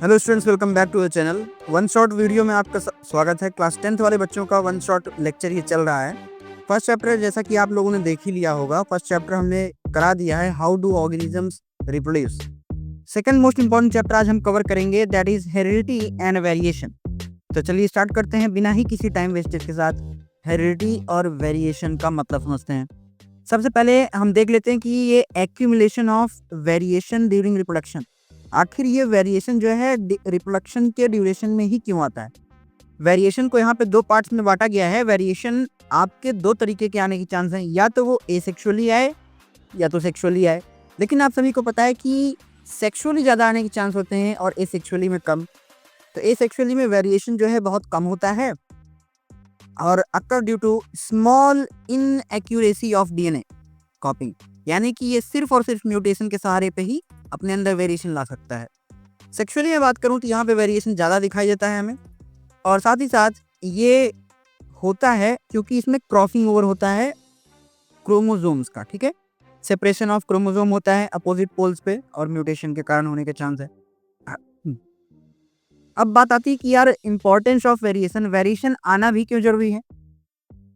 Hello students, welcome back to the channel. One shot video में आपका स्वागत है। क्लास 10th वाले बच्चों का वन शॉट लेक्चर ये चल रहा है। फर्स्ट चैप्टर जैसा कि आप लोगों ने देख ही लिया होगा। फर्स्ट चैप्टर हमने करा दिया है, how do organisms reproduce. Second most important chapter आज हम कवर करेंगे, that is heredity and variation. तो चलिए स्टार्ट करते हैं बिना ही किसी टाइम वेस्टेज के साथ। हेरिडिटी और वेरिएशन का मतलब समझते हैं। सबसे पहले हम देख लेते हैं कि ये accumulation of variation during reproduction, आखिर ये वेरिएशन जो है रिप्रोडक्शन के ड्यूरेशन में ही क्यों आता है। वेरिएशन को यहाँ पे दो पार्ट्स में बांटा गया है। वेरिएशन आपके दो तरीके के आने की चांस हैं, या तो वो एसेक्सुअली आए या तो सेक्सुअली आए। लेकिन आप सभी को पता है कि सेक्सुअली ज़्यादा आने के चांस होते हैं और एसेक्सुअली में कम। तो एसेक्सुअली में वेरिएशन जो है बहुत कम होता है और occur due to small inaccuracy of DNA copying, यानी कि ये सिर्फ और सिर्फ म्यूटेशन के सहारे पे ही अपने अंदर वेरिएशन ला सकता है। सेक्सुअली में बात करूं तो यहाँ पे वेरिएशन ज़्यादा दिखाई देता है हमें, और साथ ही साथ ये होता है क्योंकि इसमें क्रॉसिंग ओवर होता है क्रोमोसोम्स का। ठीक है, सेपरेशन ऑफ क्रोमोसोम होता है अपोजिट पोल्स पे और म्यूटेशन के कारण होने के चांस है। अब बात आती है कि यार इंपॉर्टेंस ऑफ वेरिएशन, वेरिएशन आना भी क्यों जरूरी है।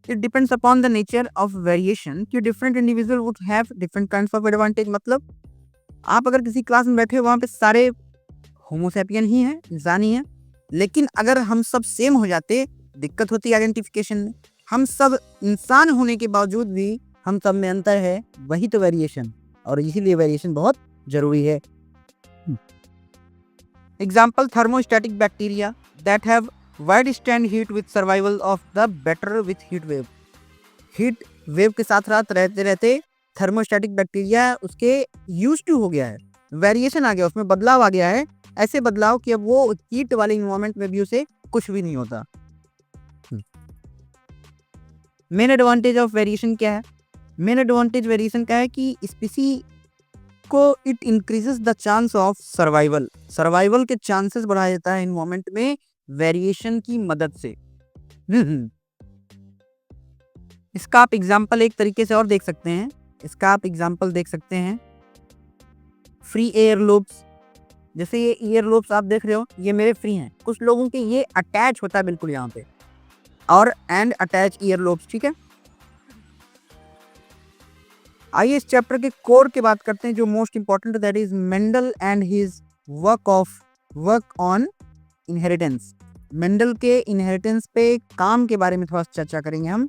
It depends upon the nature of variation कि different individual would have different kinds of advantage. मतलब आप अगर किसी क्लास में बैठे हो, वहाँ पे सारे होमोसेपियन ही हैं, इंसान ही हैं, लेकिन अगर हम सब सेम हो जाते दिक्कत होती आइडेंटिफिकेशन में। हम सब इंसान होने के बावजूद भी हम सब में अंतर है, वही तो वेरिएशन, और इसीलिए वेरिएशन बहुत जरूरी है। Example, thermostatic bacteria that have wide stand heat with survival of the better with heat wave. Heat wave के साथ साथ रहते रहते थर्मोस्टैटिक बैक्टीरिया उसके यूज टू हो गया है, वेरिएशन आ गया, उसमें बदलाव आ गया है। ऐसे बदलाव कि अब वो हीट वाले इन्वायरमेंट में भी उसे कुछ भी नहीं होता। मेन एडवांटेज ऑफ वेरिएशन क्या है? मेन एडवांटेज वेरिएशन का है कि स्पीसी को it increases the chance of survival, survival के चांसेस बढ़ा देता है इन्वायरमेंट में वेरिएशन की मदद से। इसका आप एग्जाम्पल एक तरीके से और देख सकते हैं, इसका आप एग्जाम्पल देख सकते हैं फ्री एयर लोब्स। जैसे ये ईयर लोब्स आप देख रहे हो, ये मेरे फ्री हैं, कुछ लोगों के ये अटैच होता है बिल्कुल यहाँ पे, और एंड अटैच ईयर लोब्स। ठीक है, आइए इस चैप्टर के कोर की बात करते हैं, जो most important, that is Mendel and his work on inheritance. Mendel के इनहेरिटेंस पे काम के बारे में थोड़ा चर्चा करेंगे हम।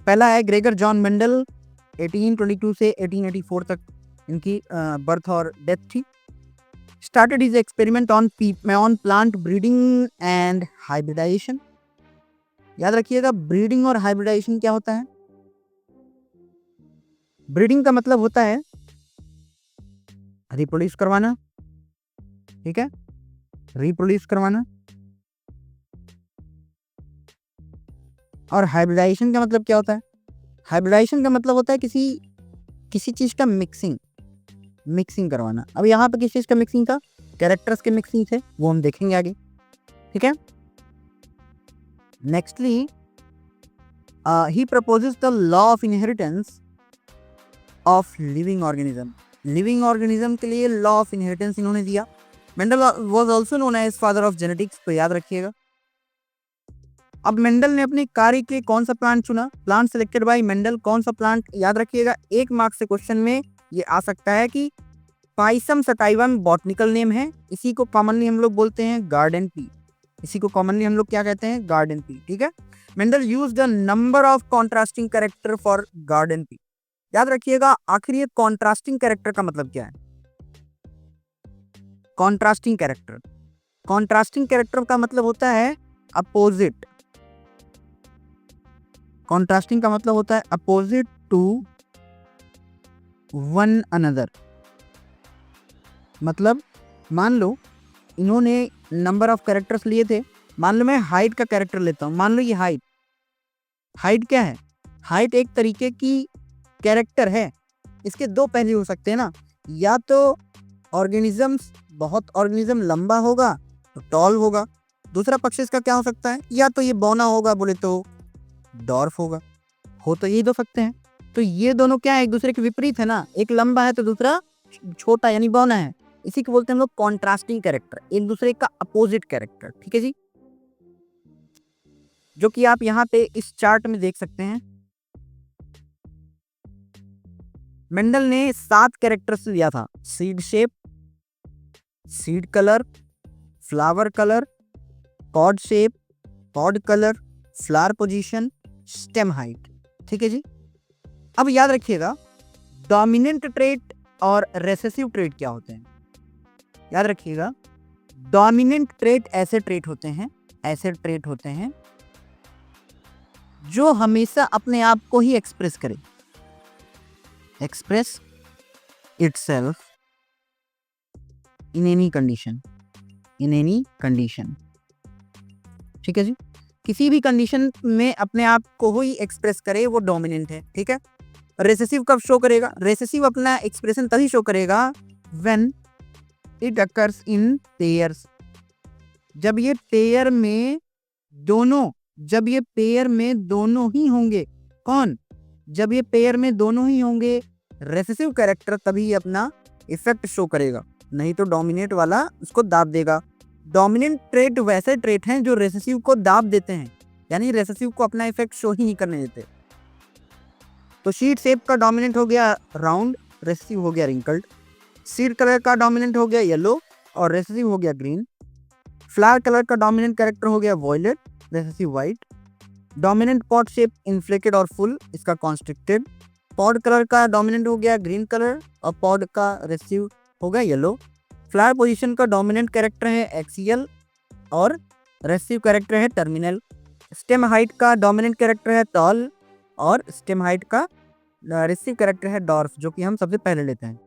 पहला है ग्रेगर जॉन मेंडल, 1822 से 1884 तक इनकी बर्थ और डेथ थी। Started his experiment on plant breeding and hybridisation. याद रखिएगा, ब्रीडिंग और हाइब्रिडाइजेशन क्या होता है। ब्रीडिंग का मतलब होता है रिप्रोड्यूस करवाना, ठीक है, रिप्रोड्यूस करवाना। और हाइब्रिडाइजेशन का मतलब क्या होता है? हाइब्रिडाइजेशन का मतलब होता है किसी चीज का मिक्सिंग करवाना। अब यहाँ पे किस चीज का मिक्सिंग था? कैरेक्टर्स के मिक्सिंग थे, वो हम देखेंगे आगे। ठीक है, nextly he proposes the law of inheritance of living organism. Living organism के लिए लॉ ऑफ इनहेरिटेंस इन्होंने दिया। Mendel was also known as father of genetics, तो याद रखिएगा। अब मेंडल ने अपने कार्य के कौन सा प्लांट चुना? प्लांट सिलेक्टेड बाय मेंडल, कौन सा प्लांट? याद रखिएगा, एक मार्क्स से क्वेश्चन में ये आ सकता है कि पाइसम सटाइवम बॉटनिकल नेम है, इसी को कॉमनली हम लोग बोलते हैं गार्डन पी। इसी को कॉमनली हम लोग क्या कहते हैं? Garden pea. ठीक है, Mendel used the number of contrasting character for garden pea. याद रखिएगा, आखिर ये कॉन्ट्रास्टिंग कैरेक्टर का मतलब क्या है? कॉन्ट्रास्टिंग कैरेक्टर का मतलब होता है अपोजिट। कॉन्ट्रास्टिंग का मतलब होता है अपोजिट टू वन अनदर। मतलब मान लो इन्होंने नंबर ऑफ कैरेक्टर्स लिए थे। मान लो मैं हाइट का कैरेक्टर लेता हूं, मान लो ये हाइट क्या है? हाइट एक तरीके की कैरेक्टर है। इसके दो पहलू हो सकते हैं ना, या तो बहुत ऑर्गेनिज्म लंबा होगा तो टॉल होगा, दूसरा पक्ष इसका क्या हो सकता है? या तो ये बौना होगा, बोले तो डॉर्फ होगा। हो तो यही दो सकते हैं। तो ये दोनों क्या है? एक दूसरे के विपरीत है ना, एक लंबा है तो दूसरा छोटा यानी बौना है। इसी को बोलते हैं हम लोग कॉन्ट्रास्टिंग कैरेक्टर, एक दूसरे का अपोजिट कैरेक्टर। ठीक है जी, जो कि आप यहाँ पे इस चार्ट में देख सकते हैं। मेंडल ने 7 कैरेक्टर्स दिया था, seed shape, seed colour, flower colour, pod shape, pod colour, flower position, stem height. ठीक है जी, अब याद रखिएगा डोमिनेंट ट्रेट और रेसेसिव ट्रेट क्या होते हैं। याद रखिएगा डोमिनेंट ट्रेट ऐसे ट्रेट होते हैं जो हमेशा अपने आप को ही एक्सप्रेस करे, express itself in any condition. ठीक है जी, किसी भी कंडीशन में अपने आप को ही एक्सप्रेस करे, वो डोमिनेंट है। ठीक है, रेसेसिव कब शो करेगा? रेसेसिव अपना एक्सप्रेशन तभी शो करेगा when it occurs in pairs, जब ये पेयर में दोनों ही होंगे। कौन? जब ये पेयर में दोनों ही होंगे रेसेसिव कैरेक्टर, तभी अपना इफेक्ट शो करेगा, नहीं तो डोमिनेट वाला उसको दाब देगा। डोमिनेंट ट्रेट वैसे ट्रेट हैं जो रेसेसिव को दाब देते हैं, यानी रेसेसिव को अपना इफेक्ट शो ही नहीं करने देते। तो सीड शेप का डोमिनेंट हो गया राउंड, रेसेसिव हो गया रिंकल्ड। सीड कलर का डोमिनेंट हो गया येलो और रेसेसिव हो गया ग्रीन। फ्लावर कलर का डोमिनेंट कैरेक्टर हो गया violet, recessive white. Dominant pod shape inflated और फुल, इसका कॉन्स्ट्रिक्टेड। पॉड कलर का डोमिनेंट हो गया ग्रीन कलर और पॉड का रेसेसिव हो गया येलो। फ्लावर पोजीशन का डोमिनेंट कैरेक्टर है एक्सियल और रेसेसिव कैरेक्टर है टर्मिनल। स्टेम हाइट का डोमिनेंट कैरेक्टर है टॉल और स्टेम हाइट का रेसेसिव कैरेक्टर है डॉर्फ, जो कि हम सबसे पहले लेते हैं।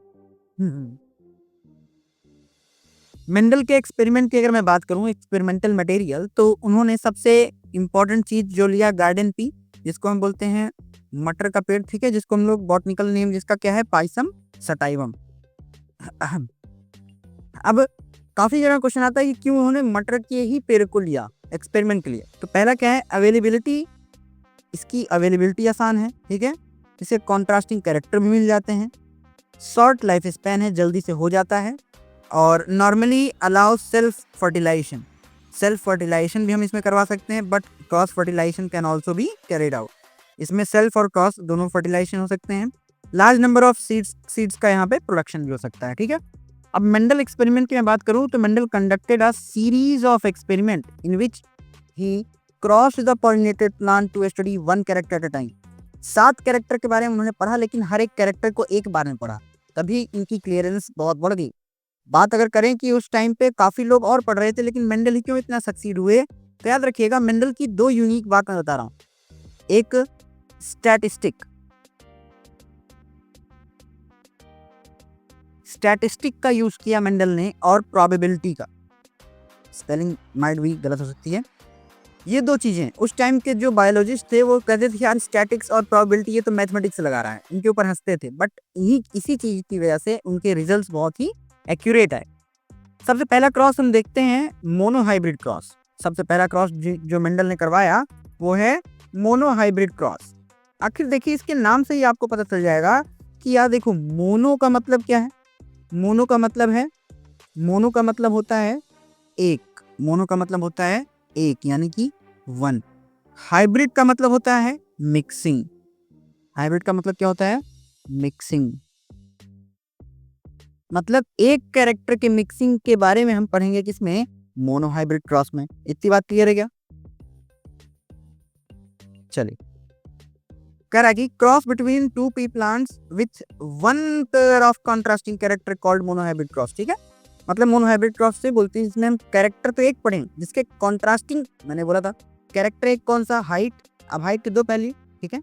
मेंडल के एक्सपेरिमेंट की अगर मैं बात करूं, एक्सपेरिमेंटल मटेरियल, तो उन्होंने सबसे इंपॉर्टेंट चीज जो लिया गार्डन पी, जिसको हम बोलते हैं मटर का पेड़। ठीक है, जिसको हम लोग बॉटनिकल नेम जिसका क्या है, पाइसम सटाइवम। अब काफी जगह क्वेश्चन आता है कि क्यों उन्होंने मटर के ही पेड़ को लिया एक्सपेरिमेंट के लिए। तो पहला क्या है, अवेलेबिलिटी, इसकी अवेलेबिलिटी आसान है। ठीक है, इसे कॉन्ट्रास्टिंग कैरेक्टर भी मिल जाते हैं, शॉर्ट लाइफ स्पैन है, जल्दी से हो जाता है, और नॉर्मली अलाउ सेल्फ फर्टिलाइजेशन भी हम इसमें करवा सकते हैं, but cross fertilisation can also be carried out. इसमें सेल्फ और क्रॉस दोनों फर्टिलाइजेशन हो सकते हैं। लार्ज नंबर ऑफ सीड्स का यहाँ पे प्रोडक्शन भी हो सकता है। ठीक है, अब मेंडल एक्सपेरिमेंट की मैं बात करूँ तो Mendel conducted a series of experiment in which he crossed the pollinated plant to study one character at a time. 7 character के बारे में उन्होंने पढ़ा, लेकिन हर एक कैरेक्टर को एक बार में पढ़ा, तभी इनकी क्लियरेंस बहुत बढ़ गई। बात अगर करें कि उस टाइम पे काफी लोग और पढ़ रहे थे, लेकिन मेंडल ही क्यों इतना सक्सीड हुए, तो याद रखिएगा मेंडल की 2 यूनिक बात मैं बता रहा हूँ। एक स्टैटिस्टिक का यूज किया मेंडल ने, और प्रोबेबिलिटी का, स्पेलिंग माइट भी गलत हो सकती है। ये 2 चीजें उस टाइम के जो बायोलॉजिस्ट थे वो कहते थे यार स्टैटिक्स और प्रोबेबिलिटी ये तो मैथमेटिक्स से लगा रहा है, इनके ऊपर हंसते थे, बट इसी चीज की वजह से उनके रिजल्ट्स बहुत ही एक्यूरेट आए। सबसे पहला क्रॉस हम देखते हैं मोनोहाइब्रिड क्रॉस। सबसे पहला क्रॉस जो मेंडल ने करवाया वो है मोनोहाइब्रिड क्रॉस। आखिर देखिए इसके नाम से ही आपको पता चल जाएगा कि यार देखो मोनो का मतलब क्या है। मोनो का मतलब होता है एक, मोनो का मतलब होता है एक यानी कि 1। हाइब्रिड का मतलब होता है मिक्सिंग। हाइब्रिड का मतलब क्या होता है, मिक्सिंग। मतलब एक कैरेक्टर के मिक्सिंग के बारे में हम पढ़ेंगे किसमें, मोनोहाइब्रिड क्रॉस में। इतनी बात क्लियर है क्या? चलिए, कह रहा है कि cross between 2 P plants with 1 pair of contrasting character called monohybrid cross. ठीक है, मतलब मोनोहाइब्रिड क्रॉस से बोलते हैं जिसमें हम कैरेक्टर तो एक पढ़ें जिसके कॉन्ट्रास्टिंग, मैंने बोला था कैरेक्टर एक कौन सा, हाइट। अब हाइट की 2 पहली। ठीक है,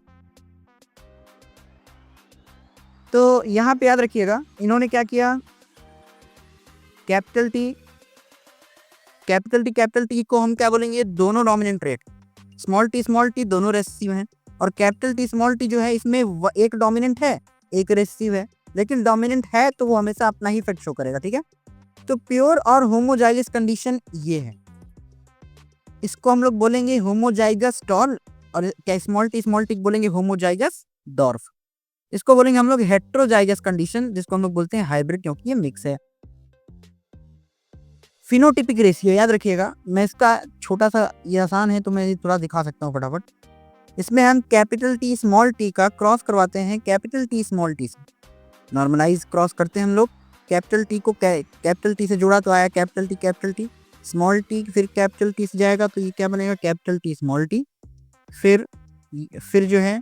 तो यहां पे याद रखिएगा इन्होंने क्या किया, कैपिटल टी को हम क्या बोलेंगे, दोनों डोमिनेंट ट्रेट। स्मॉल टी दोनों रेसेसिव हैं, और कैपिटल टी स्मॉल टी जो है इसमें एक डोमिनेंट है एक रेसेसिव है, लेकिन डोमिनेंट है तो वो हमेशा अपना ही इफेक्ट शो करेगा। ठीक है, तो प्योर और होमोजाइगस कंडीशन ये है, इसको हम लोग बोलेंगे होमोजाइगस टॉल, और क्या स्मॉल टी बोलेंगे होमोजाइगस डॉर्फ। इसको बोलेंगे हम लोग हेट्रोजाइगस कंडीशन, जिसको हम लोग बोलते हैं हाइब्रिड, क्योंकि ये मिक्स है। फिनोटिपिक रेशियो याद रखिएगा। मैं इसका छोटा सा, ये आसान है तो मैं थोड़ा दिखा सकता हूँ फटाफट। इसमें हम कैपिटल टी स्मॉल टी का क्रॉस करवाते हैं कैपिटल टी स्मॉल टी से, नॉर्मलाइज क्रॉस करते हैं हम लोग। कैपिटल टी को कैपिटल टी से जोड़ा तो आया कैपिटल टी, स्मॉल टी फिर कैपिटल टी से जाएगा तो ये क्या बनेगा, कैपिटल टी स्मॉल टी। फिर जो है,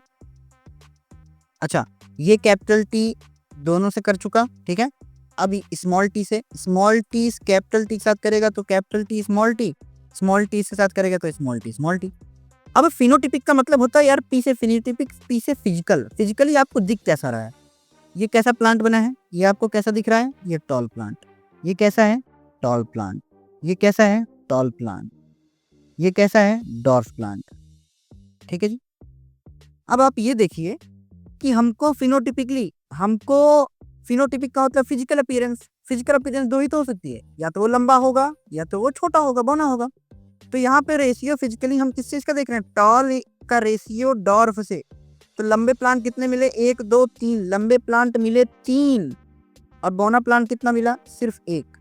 अच्छा ये कैपिटल टी दोनों से कर चुका, ठीक है। अब स्मॉल टी कैपिटल टी के साथ करेगा तो कैपिटल टी स्मॉल टी से साथ करेगा तो स्मॉल टी। अब फिनोटिपिक का मतलब होता है यार पी से फिनोटिपिक, पी से फिजिकली आपको दिख कैसा रहा है, ये कैसा प्लांट बना है, ये आपको कैसा दिख रहा है, ये टॉल प्लांट, ये कैसा है टॉल प्लांट, ये कैसा है टॉल प्लांट, ये कैसा है डॉर्फ प्लांट, ठीक है जी। अब आप ये देखिए कि हमको फिनोटिपिक का मतलब फिजिकल अपीयरेंस दो ही तो हो सकती है, या तो वो लंबा होगा या तो वो छोटा होगा, बौना होगा। तो यहाँ पे रेशियो फिजिकली हम किस चीज का देख रहे हैं, टॉल का रेशियो डॉर्फ से। तो लंबे प्लांट कितने मिले, 1 2 3, लंबे प्लांट मिले 3 और बौना प्लांट कितना मिला, सिर्फ एक।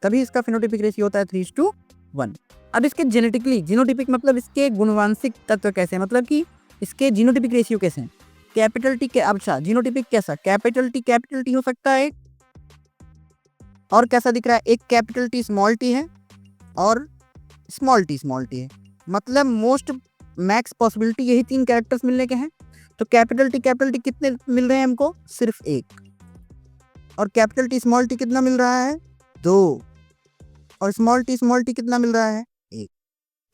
तभी इसका फिनोटिपिक रेशियो होता है 3:1। अब इसके जीनोटिपिक मतलब इसके गुणवांशिक तत्व कैसे हैं, मतलब कि इसके जीनोटिपिक रेशियो कैसे हैं। कैपिटल टी के, अच्छा जीनोटिपिक कैसा, कैपिटल टी हो सकता है, और कैसा दिख रहा है, एक कैपिटल टी स्मॉल टी है और स्मॉल टी है, मतलब मोस्ट मैक्स पॉसिबिलिटी यही 3 कैरेक्टर्स मिलने के हैं। तो कैपिटल टी कितने मिल रहे हैं हमको, सिर्फ 1, और कैपिटल टी स्मॉल टी कितना मिल रहा है, 2, और स्मॉल टी कितना मिल रहा है, 1।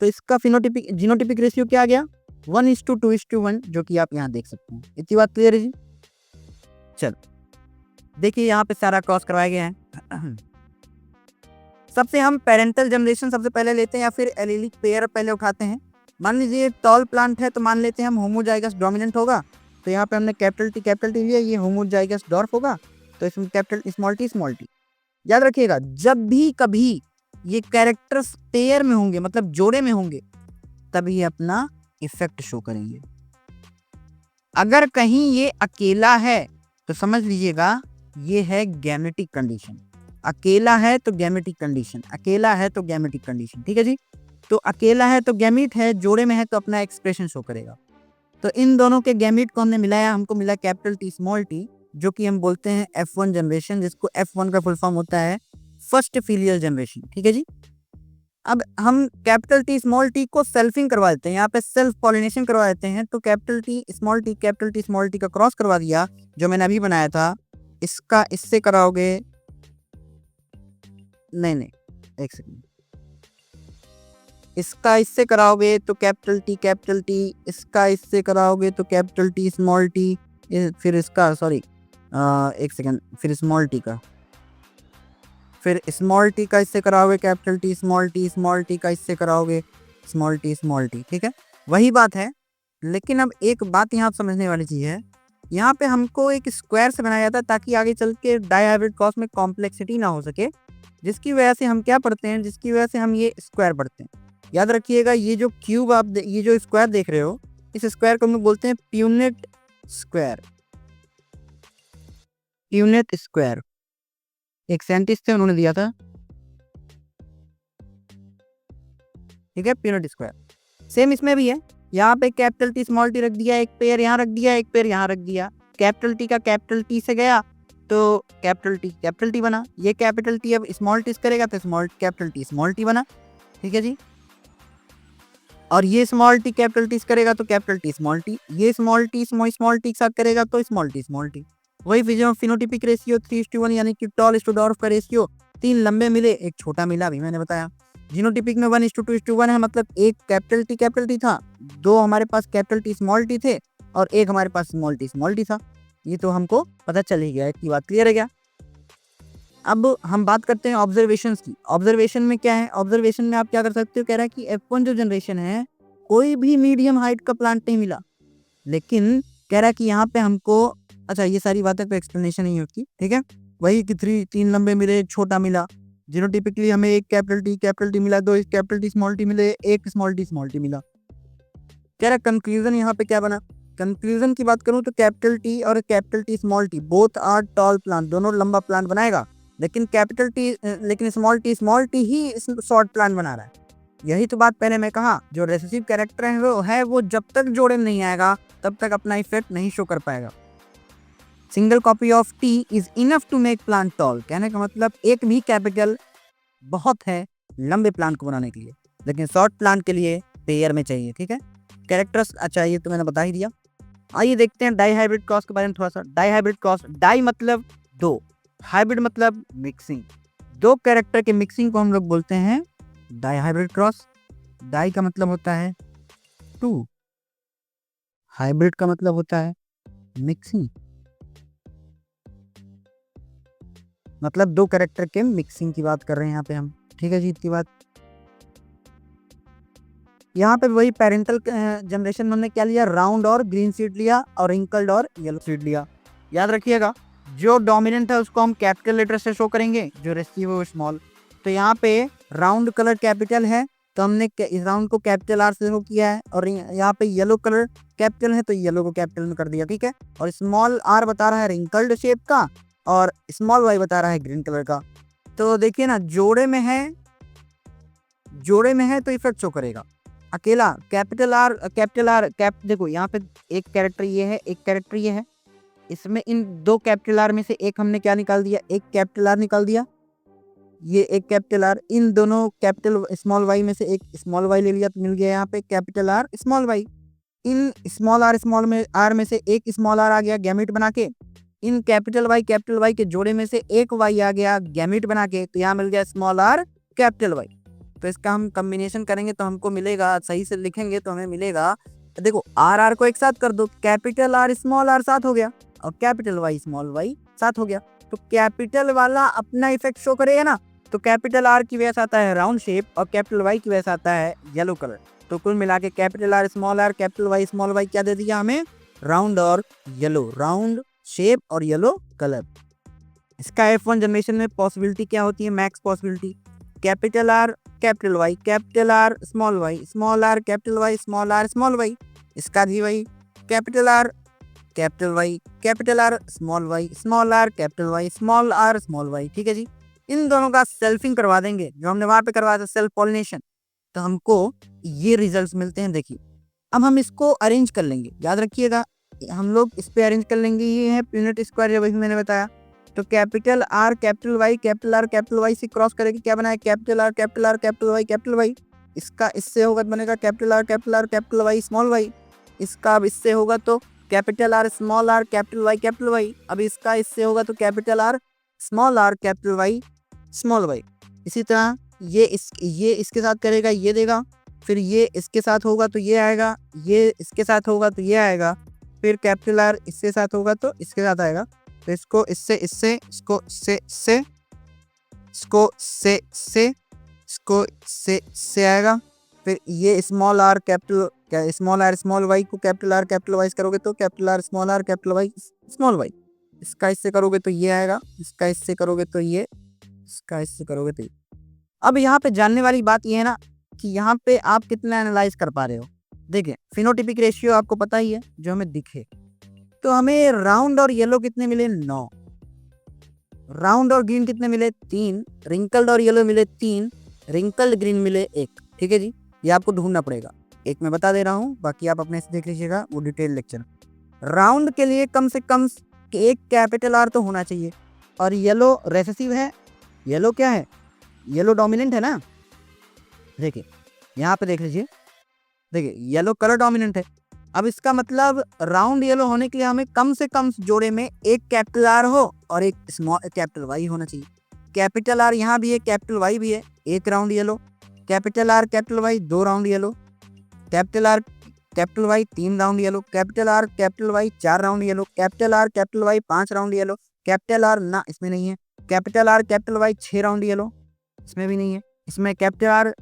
तो इसका जीनोटिपिक रेशियो क्या आ गया, 1:2:1, जो कि आप यहाँ देख सकते हैं। इतनी बात क्लियर है जी। चलो देखिए यहाँ पे सारा क्रॉस करवाया गया है। सबसे हम पेरेंटल जनरेशन सबसे पहले लेते हैं या फिर एलीलिक पेयर पहले उठाते हैं। मान लीजिए टॉल प्लांट है तो मान लेते हैं हम होमोजाइगस डोमिनेंट होगा, तो यहाँ पे हमने कैपिटल टी लिया, ये होमोजाइगस डॉर्फ होगा, तो इसमें कैपिटल स्मॉल टी। याद रखिएगा जब भी कभी ये कैरेक्टर्स पेयर में होंगे, मतलब जोड़े में होंगे, तभी अपना इफेक्ट शो करेंगे। अगर कहीं ये अकेला है तो समझ लीजिएगा ये है गैमेटिक कंडीशन। अकेला है तो गैमेटिक कंडीशन, ठीक है जी। तो अकेला है तो गैमीट है, जोड़े में है तो अपना एक्सप्रेशन शो करेगा। तो इन दोनों के गैमीट को हमने मिलाया, हमको मिला कैपिटल टी स्मॉल टी, जो कि हम बोलते हैं F1 जनरेशन, जिसको F1 का फुल फॉर्म होता है फर्स्ट फिलियल जनरेशन, ठीक है जी। अब हम कैपिटल टी स्मॉल टी को सेल्फिंग करवा देते हैं, यहाँ पे सेल्फ पॉलिनेशन करवा देते हैं। तो कैपिटल टी स्मॉल टी का क्रॉस करवा दिया, जो मैंने अभी बनाया था। इसका इससे कराओगे, नहीं एक सेकंड, इसका इससे कराओगे तो कैपिटल टी, इसका इससे कराओगे तो कैपिटल टी स्मॉल टी, फिर इसका एक सेकंड, फिर स्मॉल टी का, फिर स्मॉल टी का इससे कराओगे कैपिटल टी स्मॉल टी का इससे कराओगे स्मॉल टी, ठीक है, वही बात है। लेकिन अब एक बात यहाँ समझने वाली चीज़ है, यहाँ पे हमको एक स्क्वायर से बनाया जाता है ताकि आगे चल के डायहाइब्रिड क्रॉस में कॉम्प्लेक्सिटी ना हो सके, जिसकी वजह से हम क्या पढ़ते हैं, जिसकी वजह से हम ये स्क्वायर पढ़ते हैं। याद रखिएगा ये जो क्यूब ये जो स्क्वायर देख रहे हो, इस स्क्वायर को हम लोग बोलते हैं प्यूनेट स्क्वायर। एक साइंटिस्ट थे, उन्होंने दिया था, ठीक है, प्यूनेट स्क्वायर। सेम इसमें भी है, यहाँ पे कैपिटल टी स्मॉल टी रख दिया, एक पेयर यहाँ रख दिया, एक पेयर यहाँ रख दिया। कैपिटल टी का कैपिटल टी से गया तो कैपिटल टी बना, ये कैपिटल टी अब स्मॉल टी करेगा तो कैपिटल टी स्मॉल टी बना, ठीक है जी। और ये स्मॉल टी कैपिटल टी करेगा तो कैपिटल टी स्मॉल टी, ये स्मॉल टी के साथ करेगा तो स्मॉल टी। वही फिनोटिपिक रेशियो 3:1, यानी कि टॉल टू डॉर्फ का रेशियो, 3 लंबे मिले 1 छोटा मिला, अभी मैंने बताया। जीनोटिपिक में 1:2:1 है, मतलब एक कैपिटल टी था, 2 हमारे पास कैपिटल टी स्मॉल टी थे और 1 हमारे पास स्मॉल टी था। ये तो हमको पता चल ही गया, इतनी बात क्लियर है क्या। अब हम बात करते हैं ऑब्जर्वेशंस की। ऑब्जर्वेशन में क्या है, ऑब्जर्वेशन में आप क्या कर सकते हो, कह रहा है कि F1 जो जनरेशन है कोई भी मीडियम हाइट का प्लांट नहीं मिला, लेकिन कह रहा है कि यहाँ पे हमको, अच्छा ये सारी बातें तो एक्सप्लेनेशन ही होती, ठीक है, वही कि 3 लंबे मिले 1 छोटा मिला। जीनोटिपिकली हमें एक कैपिटल टी मिला, 2 कैपिटल टी स्मॉल टी मिले, 1 स्मॉल टी मिला। कह रहा कंक्लूजन यहाँ पे क्या बना, कंक्लूजन की बात करूं तो कैपिटल टी और capital T small T both are tall plant, दोनों लंबा प्लांट बनाएगा। लेकिन कैपिटल टी लेकिन स्मॉल टी ही शॉर्ट प्लान बना रहा है। यही तो बात पहले मैं कहा, जो रेसेसिव कैरेक्टर है वो जब तक जोड़े में नहीं आएगा तब तक अपना इफेक्ट नहीं शो कर पाएगा। Single copy of T is enough to make plant tall. कहने का मतलब एक भी कैपिटल बहुत है लंबे प्लांट को बनाने के लिए, लेकिन शॉर्ट प्लांट के लिए पेयर में चाहिए। ठीक है, कैरेक्टर्स अच्छा ये तो मैंने बता ही दिया। आइए देखते हैं डाई हाइब्रिड क्रॉस के बारे में थोड़ा सा। डाई हाइब्रिड क्रॉस, डाई मतलब दो, हाइब्रिड मतलब मिक्सिंग। दो कैरेक्टर के मिक्सिंग को हम लोग बोलते हैं डाई हाइब्रिड क्रॉस। डाई का मतलब होता है टू, हाइब्रिड का मतलब होता है मिक्सिंग, मतलब दो कैरेक्टर के मिक्सिंग की बात कर रहे हैं यहाँ पे हम। ठीक है जी, इतनी बात। यहाँ पे वही पेरेंटल जनरेशन में हमने क्या लिया, राउंड और ग्रीन सीड लिया और रिंकल्ड और येलो सीड लिया। याद रखिएगा, जो डोमिनेंट है उसको हम कैपिटल लेटर से शो करेंगे, जो रेसिव है वो स्मॉल। तो यहाँ पे राउंड कलर कैपिटल है तो हमने इस राउंड को कैपिटल आर से शो किया है, और यहाँ पे येलो कलर कैपिटल है तो येलो को कैपिटल में कर दिया। ठीक है, और स्मॉल आर बता रहा है रिंकल्ड शेप का और स्मॉल वाई बता रहा है ग्रीन कलर का। तो देखिए ना, जोड़े में है तो इफेक्ट शो करेगा। अकेला कैपिटल आर देखो यहाँ पे एक कैरेक्टर ये है, एक कैरेक्टर ये है, इसमें इन दो कैपिटल आर में से एक हमने क्या निकाल दिया, एक कैपिटल आर निकाल दिया, ये एक कैपिटल आर, इन दोनों कैपिटल स्मॉल वाई में से एक स्मॉल वाई ले लिया तो मिल गया यहाँ पे कैपिटल आर स्मॉल वाई। इन स्मॉल आर में से एक स्मॉल आर आ गया गैमेट बना के, इन कैपिटल वाई के जोड़े में से एक वाई आ गया गैमेट बना के, तो यहाँ मिल गया स्मॉल आर कैपिटल वाई। तो इसका हम कॉम्बिनेशन करेंगे तो हमको मिलेगा, सही से लिखेंगे तो हमें मिलेगा, देखो आर को एक साथ कर दो, कैपिटल आर स्मॉल आर साथ हो गया और कैपिटल वाई स्मॉल वाई साथ हो गया। तो कैपिटल वाला अपना इफेक्ट शो करेगा ना, तो कैपिटल आर की वजह से आता है राउंड शेप और कैपिटल वाई की वजह से आता है येलो कलर। तो कुल मिला के capital R capital Y small Y क्या दे दिया हमें, राउंड और येलो, राउंड शेप और येलो कलर। इसका F1 जनरेशन में पॉसिबिलिटी क्या होती है, max possibility, capital R capital Y small R capital Y small Y. इसका भी वही capital R small R capital Y small Y. ठीक है जी, इन दोनों का सेल्फिंग करवा देंगे जो हमने वहां पे करवाया था, सेल्फ पॉलिनेशन, तो हमको ये रिजल्ट्स मिलते हैं। देखिए अब हम इसको अरेंज कर लेंगे, याद रखिएगा हम लोग इस पे अरेंज कर लेंगे। ये है पीनट स्क्वायर, जो वही मैंने बताया। तो कैपिटल आर कैपिटल वाई से क्रॉस करके क्या बनाया, कैपिटल आर कैपिटल वाई। इसका इससे होगा तो बनेगा capital R capital Y small Y. इसका अब इससे होगा तो कैपिटल आर कैपिटल वाई। अब इसका इससे होगा तो capital R capital Y small Y. इसी तरह ये इसके साथ करेगा, ये देगा, फिर ये इसके साथ होगा तो ये आएगा, ये इसके साथ होगा तो ये आएगा, फिर कैपिटल आर इसके साथ होगा तो इसके साथ आएगा। तो इसको इससे इसको इससे आएगा। फिर ये स्मॉल आर स्मॉल वाई को कैपिटल आर कैपिटल वाई करोगे तो capital R capital Y small Y. इसका इससे करोगे तो ये आएगा, इसका इससे करोगे तो ये, इसका इससे करोगे तो ये। अब यहाँ पे जानने वाली बात ये है ना कि यहाँ पे आप कितना एनालाइज कर पा रहे हो। देखिए फिनोटिपिक रेशियो आपको पता ही है, जो हमें दिखे, तो हमें राउंड और येलो कितने मिले, 9, राउंड और ग्रीन कितने मिले, 3, रिंकल्ड और येलो मिले 3, रिंकल्ड ग्रीन मिले 1। ठीक है जी, ये आपको ढूंढना पड़ेगा, एक मैं बता दे रहा हूँ, बाकी आप अपने से देख लीजिएगा वो डिटेल लेक्चर। राउंड के लिए कम से कम एक कैपिटल आर तो होना चाहिए, और येलो रेसेसिव है, येलो क्या है, येलो डोमिनेंट है ना। देखिए यहाँ पे देख लीजिए, देखिए येलो कलर डोमिनेंट है। अब इसका मतलब राउंड येलो होने के लिए हमें कम से कम जोड़े में एक कैपिटल आर हो और एक स्मॉल कैपिटल वाई होना चाहिए। कैपिटल आर यहाँ भी है, कैपिटल वाई भी है, एक round yellow, capital R capital Y 2 round yellow, capital R capital Y 3 round yellow, capital R capital Y 4 round yellow, capital R capital Y 5 round yellow, capital R ना इसमें नहीं है, capital R capital Y 6 round yellow, इसमें भी नहीं है। इसमें capital R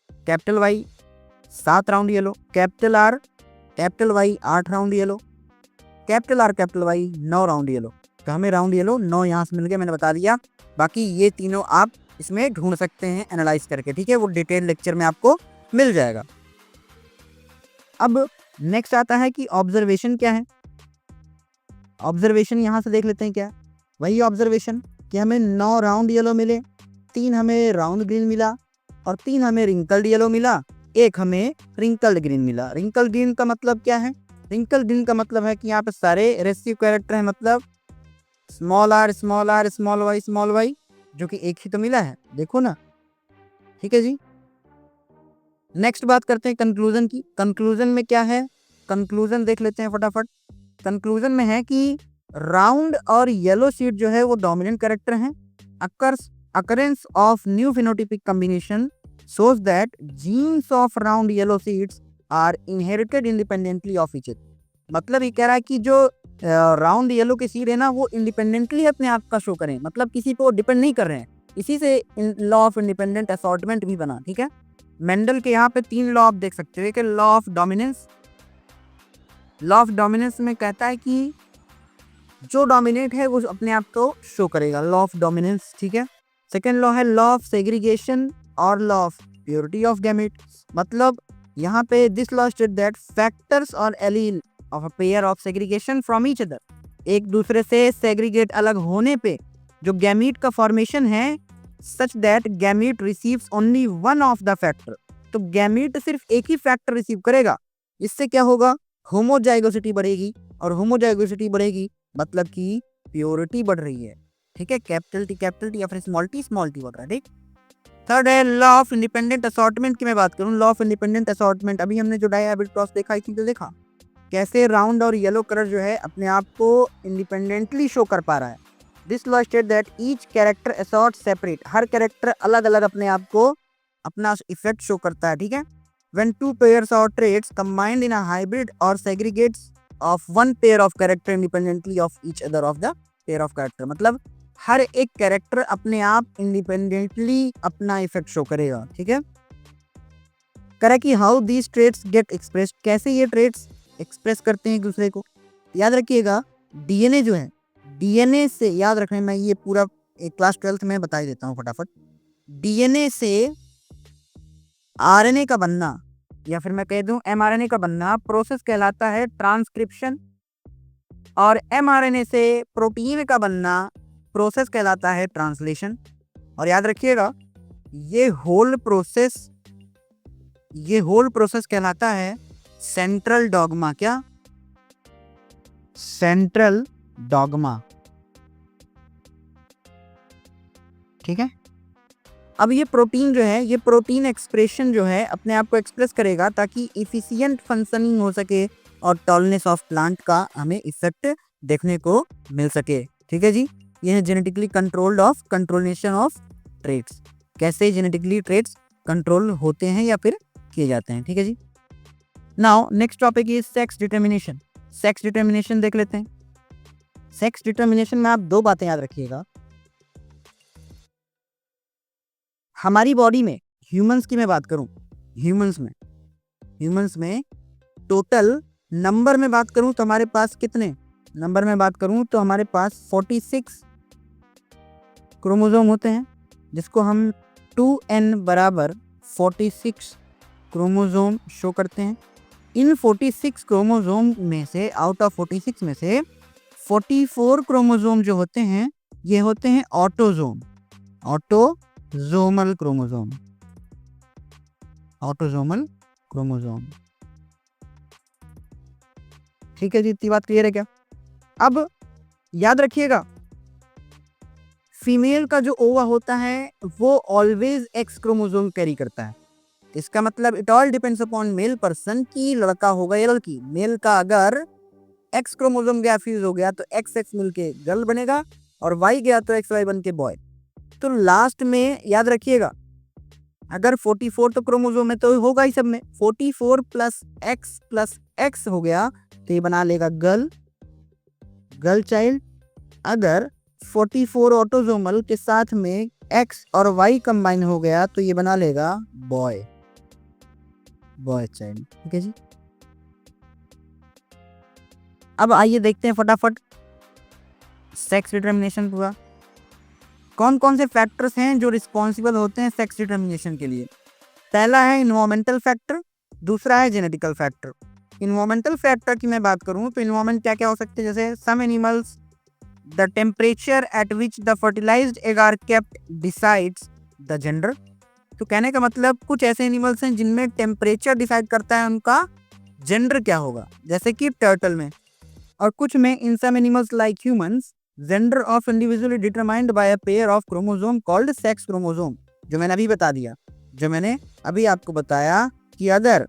capital Y 7 round yellow, capital R capital Y 8 round yellow, capital R capital Y 9 round yellow. तो हमें राउंड येलो 9 यहाँ से मिल गया, मैंने बता दिया। बाकी ये तीनों आप इसमें ढूंढ सकते हैं एनालाइज करके, ठीक है, वो डिटेल लेक्चर में आपको मिल जाएगा। अब नेक्स्ट आता है कि ऑब्जर्वेशन क्या है। ऑब्जर्वेशन यहाँ से देख लेते हैं क्या, वही ऑब्जर्वेशन कि हमें 9 राउंड येलो मिले, 3 हमें राउंड ग्रीन मिला और 3 हमें रिंकल्ड येलो मिला, 1 हमें रिंकल्ड ग्रीन मिला। रिंकल्ड ग्रीन का मतलब क्या है? रिंकल्ड ग्रीन का मतलब है कि यहाँ पे सारे रेसिव कैरेक्टर हैं, मतलब स्मॉल आर स्मॉल वाई, जो कि एक ही तो मिला है, देखो ना। ठीक है जी। नेक्स्ट बात करते हैं कंक्लूजन की। कंक्लूजन में क्या है? कंक्लूजन देख लेते हैं फटाफट। कंक्लूजन में है कि राउंड और येलो सीड जो है वो डोमिनेंट कैरेक्टर हैं। Occurrence of new phenotypic combination shows that genes of round yellow seeds are inherited independently of each other। मतलब ये कह रहा है कि जो राउंड येलो के सीड है ना, वो इंडिपेंडेंटली अपने आप का शो करें, मतलब किसी पे डिपेंड नहीं कर रहे हैं। इसी से लॉ ऑफ इंडिपेंडेंट असॉर्टमेंट भी बना। ठीक है। मेंडल के यहाँ पे 3 लॉ आप देख सकते हो कि law of dominance. Law of dominance में कहता है कि जो डोमिनेट है वो अपने आप को शो करेगा, लॉ ऑफ डोमिनेंस। ठीक है। सेकेंड लॉ है लॉ ऑफ सेग्रीगेशन और law of purity of gamete. मतलब यहाँ पे this law state that factors और allele of a pair of segregation from each other, एक दूसरे से सेग्रीगेट अलग होने पे जो गैमीट का फॉर्मेशन है, such that gamete receives only one of the factor. तो गैमीट सिर्फ एक ही फैक्टर रिसीव करेगा। इससे क्या होगा? होमोजाइगोसिटी बढ़ेगी, और होमोजाइगोसिटी बढ़ेगी मतलब कि प्योरिटी बढ़ रही है। ठीक है। कैपिटल टी या फिर स्मॉल टी बढ़ रहा है। ठीक। थर्ड है लॉ ऑफ इंडिपेंडेंट असॉर्टमेंट की मैं बात करूं। लॉ ऑफ इंडिपेंडेंट असॉर्टमेंट, अभी हमने जो डायहाइब्रिड क्रॉस देखा, इसी तो देखा कैसे राउंड और येलो कलर जो है अपने आप को इंडिपेंडेंटली शो कर पा रहा है। This law state that each character assort separate, her character अलग अलग अपने आप को अपना इफेक्ट शो करता है। ठीक है। When two pairs or traits combined in a hybrid or segregates of one pair of character independently of each other of the pair of character, मतलब हर एक कैरेक्टर अपने आप इंडिपेंडेंटली अपना इफेक्ट शो करेगा। ठीक है। करें कि how these traits get express, कैसे ये ट्रेट्स एक्सप्रेस करते हैं एक दूसरे को। याद रखिएगा डीएनए जो है, डीएनए से याद रखने में ये पूरा एक क्लास 12th में बता ही देता हूँ फटाफट। डीएनए से आरएनए का बनना या फिर मैं कह दूं एमआरएनए का बनना प्रोसेस कहलाता है ट्रांसक्रिप्शन, और एमआरएनए से प्रोटीन का बनना प्रोसेस कहलाता है ट्रांसलेशन। और याद रखिएगा ये होल प्रोसेस कहलाता है सेंट्रल डॉगमा। क्या? Central dogma. ठीक है। अब ये प्रोटीन जो है, ये प्रोटीन एक्सप्रेशन जो है अपने आप को एक्सप्रेस करेगा ताकि इफिशिएंट फंक्शनिंग हो सके और टॉलनेस ऑफ प्लांट का हमें इफेक्ट देखने को मिल सके। ठीक है जी। ये है genetically controlled of controlation of traits, कैसे जेनेटिकली ट्रेट्स कंट्रोल होते हैं या फिर किए जाते हैं। ठीक है जी। Now next topic is sex determination. Sex determination देख लेते हैं। सेक्स डिटर्मिनेशन में आप 2 बातें याद रखिएगा। हमारी बॉडी में ह्यूमंस की मैं बात करूं, ह्यूमंस में टोटल नंबर में बात करूं तो हमारे पास कितने नंबर में बात करूं तो हमारे पास 46 क्रोमोसोम होते हैं, जिसको हम 2n बराबर 46 क्रोमोसोम शो करते हैं। इन 46 क्रोमोसोम में से, आउट ऑफ 46 में से 44 क्रोमोसोम जो होते हैं ये होते हैं ऑटोजोम, ऑटोजोमल क्रोमोसोम। ठीक है जी, इतनी बात क्लियर है क्या? अब याद रखिएगा फीमेल का जो ओवा होता है वो ऑलवेज एक्स क्रोमोसोम कैरी करता है। इसका मतलब it all depends upon male person की लड़का होगा या लड़की। मेल का अगर एक्स क्रोमोसोम गया फ्यूज हो गया तो एक्स एक्स मिलके गर्ल बनेगा, और वाई गया तो एक्स वाई बन के बॉय। तो लास्ट में याद रखिएगा अगर 44 तो क्रोमोसोम में तो होगा ही सब में, 44 प्लस एक्स हो गया तो ये बना लेगा गर्ल चाइल्ड। अगर 44 ऑटोजोमल के साथ में एक्स और वाई कंबाइन हो गया तो ये बना लेगा बॉय चाइल्ड। ठीक है जी। अब आइए देखते हैं फटाफट सेक्स डिटर्मिनेशन पूरा। कौन कौन से फैक्टर्स हैं जो रिस्पॉन्सिबल होते हैं सेक्स डिटर्मिनेशन के लिए। पहला है इन्वायरमेंटल फैक्टर, दूसरा है जेनेटिकल फैक्टर। इन्वायरमेंटल फैक्टर की मैं बात करूं तो इन्वायरमेंट क्या क्या हो सकते हैं, जैसे some animals the temperature at which the fertilised egg are kept decides the gender. तो कहने का मतलब कुछ ऐसे एनिमल्स हैं जिनमें टेम्परेचर डिसाइड करता है उनका जेंडर क्या होगा, जैसे कि टर्टल में। और कुछ में in some animals like humans gender of individually determined by a pair of chromosome called sex chromosome. जो मैंने अभी बता दिया, जो मैंने अभी आपको बताया कि अगर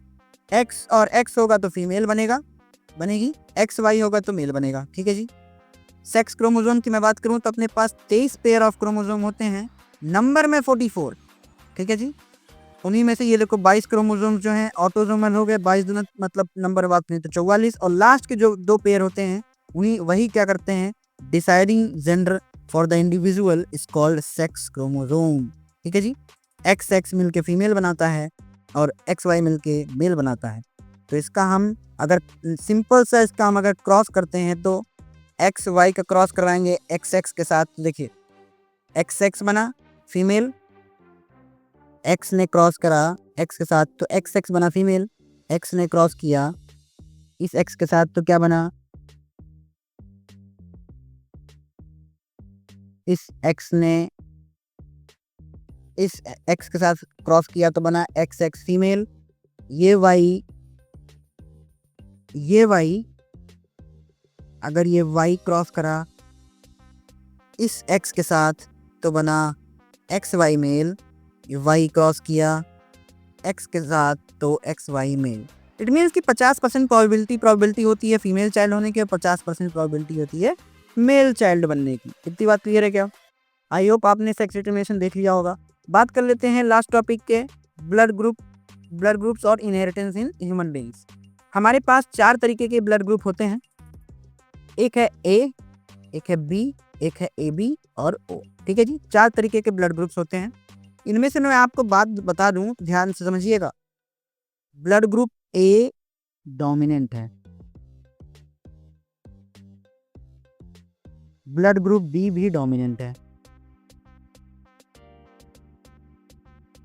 एक्स और एक्स होगा तो फीमेल बनेगी, एक्स वाई होगा तो मेल बनेगा। ठीक है जी। सेक्स क्रोमोसोम की मैं बात करूं तो अपने पास 23 पेयर ऑफ क्रोमोसोम होते हैं, नंबर में 44। ठीक है जी। उन्हीं में से ये देखो 22 क्रोमोसोम जो हैं ऑटोसोमल हो गए, 22 दूना मतलब नंबर बात नहीं तो 44, और लास्ट के जो 2 पेयर होते हैं वही क्या करते हैं, deciding gender for the individual is called sex chromosome. ठीक है जी। एक्स एक्स मिलके फीमेल बनाता है और एक्स वाई मिलके मेल बनाता है। तो इसका हम अगर सिंपल सा इसका हम अगर क्रॉस करते हैं तो एक्स वाई का क्रॉस करवाएंगे एक्स एक्स के साथ, तो देखिए एक्स एक्स बना फीमेल, एक्स ने क्रॉस करा एक्स के साथ तो एक्स एक्स बना फीमेल, एक्स ने क्रॉस किया इस एक्स के साथ तो क्या बना, इस एक्स ने इस एक्स के साथ क्रॉस किया तो बना एक्स एक्स फीमेल। ये वाई अगर ये वाई क्रॉस करा इस एक्स के साथ तो बना एक्स वाई मेल। ये वाई क्रॉस किया एक्स के साथ तो X Y male. It means कि 50% प्रोबेबिलिटी होती है फीमेल चाइल्ड होने की और 50% प्रोबेबिलिटी होती है मेल चाइल्ड बनने की। इतनी बात क्लियर है क्या? आई होप आपने सेक्स डिटरमिनेशन देख लिया होगा। बात कर लेते हैं लास्ट टॉपिक के, ब्लड ग्रुप्स और इनहेरिटेंस इन ह्यूमन बीइंग्स। हमारे पास 4 तरीके के ब्लड ग्रुप होते हैं, एक है ए, एक है बी, एक है ए बी और ओ। ठीक है जी। 4 तरीके के ब्लड ग्रुप्स होते हैं। इनमें से मैं आपको बात बता दूं, ध्यान से समझिएगा। ब्लड ग्रुप ए डोमिनेंट है, ब्लड ग्रुप बी भी डोमिनेंट है।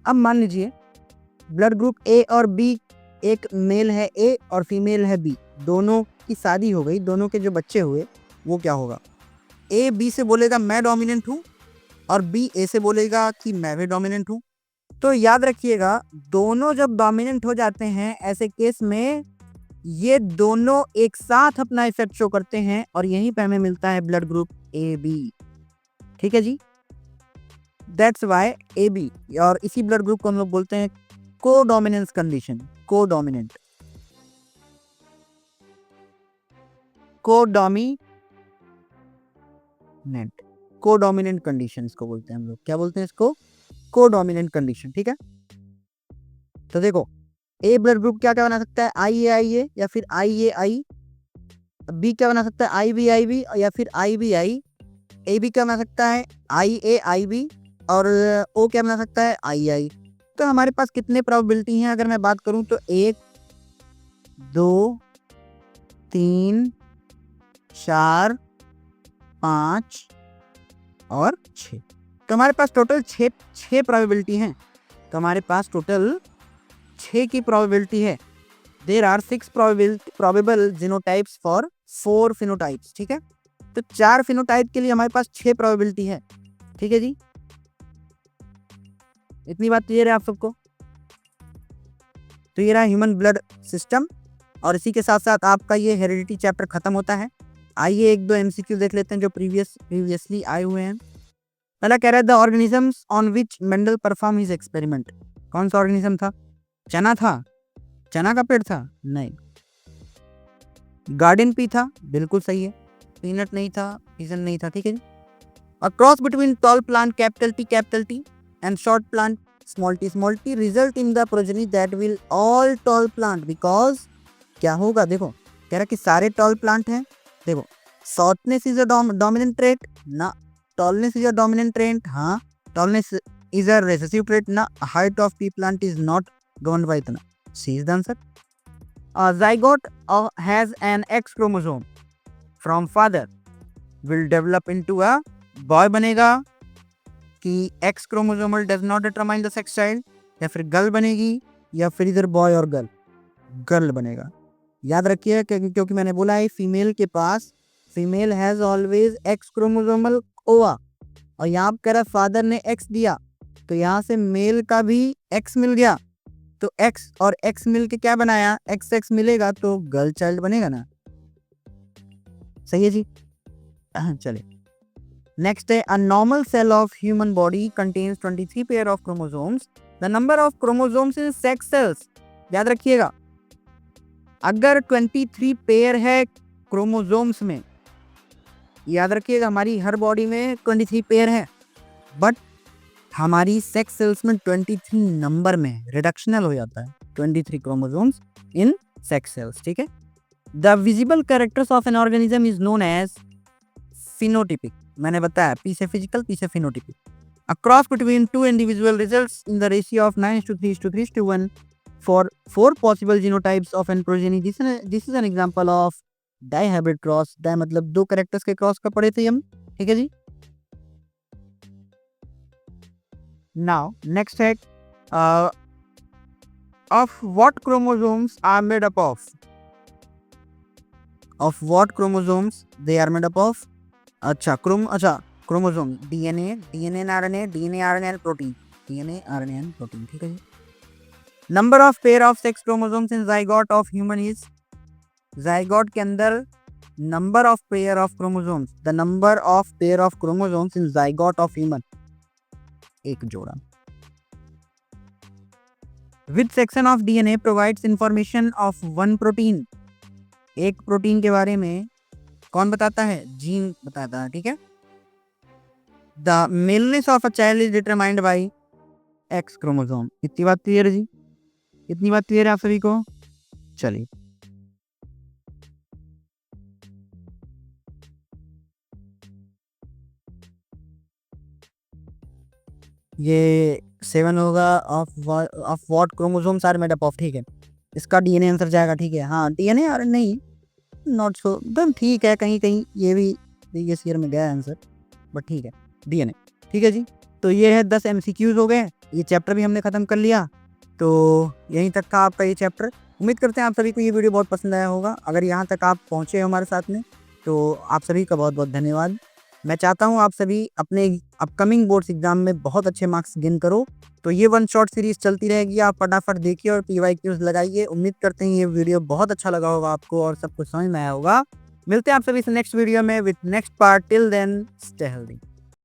अब मान लीजिए ब्लड ग्रुप ए और बी, एक मेल है ए और फीमेल है बी, दोनों की शादी हो गई, दोनों के जो बच्चे हुए वो क्या होगा, ए बी से बोलेगा मैं डोमिनेंट हूँ और बी ए से बोलेगा कि मैं भी डोमिनेंट हूँ। तो याद रखिएगा, दोनों जब डोमिनेंट हो जाते हैं ऐसे केस में ये दोनों एक साथ अपना इफेक्ट शो करते हैं और यहीं पे हमें मिलता है ब्लड ग्रुप ए बी। ठीक है जी। दैट्स वाई ए बी, और इसी ब्लड ग्रुप को हम लोग बोलते हैं codominance condition. Codominant codominant condition इसको बोलते हैं हम लोग। क्या बोलते हैं इसको? Codominant condition. ठीक है। तो देखो ए ब्लड ग्रुप क्या क्या बना सकता है, आई ए या फिर आई ए आई। बी क्या बना सकता है, आई बी या फिर आई बी आई। ए बी क्या बना सकता है, आई ए आई बी। और ओ क्या बना सकता है, आई आई। तो हमारे पास कितने प्रोबेबिलिटी हैं अगर मैं बात करूं तो 1 2 3 4 5 और 6। तो हमारे पास टोटल 6 प्रोबेबिलिटी हैं। तो हमारे पास टोटल 6 की प्रोबेबिलिटी है। There are 6 probable genotypes for 4 phenotypes. ठीक है। तो 4 फिनोटाइप के लिए हमारे पास 6 प्रोबेबिलिटी है। ठीक है जी। इतनी बात क्लियर है आप सबको? तो ये रहा ह्यूमन ब्लड सिस्टम, और इसी के साथ साथ आपका ये हेरिडिटी चैप्टर खत्म होता है। आइए 1-2 एमसीक्यू देख लेते हैं जो प्रीवियसली आए हुए हैं। पहला कह रहा है the organisms on which Mendel perform his experiment. कौन सा ऑर्गेनिज्म था? चना था? चना का पेड़ था? नहीं। गार्डन पी था? बिल्कुल सही है। पीनट नहीं था, पीजन नहीं था। ठीक है जी। A cross between tall plant capital T and short plant small t result in the progeny that will all tall plant, because क्या होगा, देखो कह रहा कि सारे tall plant हैं। देखो shortness is a dominant trait ना, tallness is a dominant trait हाँ, tallness is a recessive trait ना, height of pea plant is not governed by इतना। C is the answer. A zygote has an X chromosome from father will develop into a boy बनेगा कि x chromosomal does not determine the sex child, या फिर girl बनेगी, या फिर इधर boy और गर्ल बनेगा। याद रखिए क्योंकि मैंने बोला है फीमेल के पास female has always X chromosomal ova, और यहाँ कह रहा फादर ने एक्स दिया, तो यहाँ से मेल का भी एक्स मिल गया, तो एक्स और एक्स मिल के क्या बनाया, एक्स एक्स मिलेगा तो गर्ल चाइल्ड बनेगा ना। सही है जी। चलिए नेक्स्ट है, a normal cell of human body contains 23 pair of chromosomes, the number of chromosomes in sex cells. याद रखिएगा, अगर 23 पेयर है क्रोमोसोम्स में, याद रखिएगा हमारी हर बॉडी में 23 पेयर है, बट हमारी सेक्स सेल्स में 23 नंबर में रिडक्शनल हो जाता है, 23 क्रोमोसोम्स इन सेक्स सेल्स। ठीक है। The visible characters of an organism is known as phenotypic. मैंने बताया पी से फिजिकल, पी से phenotypic. A cross between two individual results in the ratio of 9:3:3:1 for 4 possible genotypes of an progeny. This is an example of dihybrid cross. di मतलब 2 characters के cross का पढ़े थे हम। ठीक है जी। Now next है, of what chromosomes are made up of? Of what chromosomes they are made up of? अच्छा chromosome, DNA, DNA and RNA, DNA RNA and protein, DNA RNA and protein. ठीक है जी। Number of pair of sex chromosomes in zygote of human is, zygote के अंदर number of pair of chromosomes, the number of pair of chromosomes in zygote of human, एक जोड़ा। Which section of DNA provides information of one protein, एक protein के बारे में कौन बताता है, जीन बताता है। ठीक है। The maleness of a child is determined by X chromosome. इतनी बात क्लियर है जी, इतनी बात क्लियर है आप सभी को। चलिए ये 7 होगा, of what chromosomes are made up of. ठीक है, इसका डीएनए आंसर जाएगा। ठीक है, हाँ डीएनए और नहीं, नॉट सो एकदम ठीक है, कहीं कहीं ये भी प्रीवियस ईयर में गया आंसर, बट ठीक है डीएनए। ठीक है जी। तो ये है 10 एमसीक्यूज हो गए, ये चैप्टर भी हमने ख़त्म कर लिया। तो यहीं तक था आपका ये चैप्टर। उम्मीद करते हैं आप सभी को ये वीडियो बहुत पसंद आया होगा। अगर यहाँ तक आप पहुँचे हमारे साथ में, तो आप सभी का बहुत बहुत धन्यवाद। मैं चाहता हूँ आप सभी अपने अपकमिंग बोर्ड्स एग्जाम में बहुत अच्छे मार्क्स गेन करो। तो ये वन शॉट सीरीज चलती रहेगी, आप फटाफट देखिए और PYQs लगाइए। उम्मीद करते हैं ये वीडियो बहुत अच्छा लगा होगा आपको और सब कुछ समझ में आया होगा। मिलते हैं आप सभी से नेक्स्ट वीडियो में with next part. Till then stay healthy.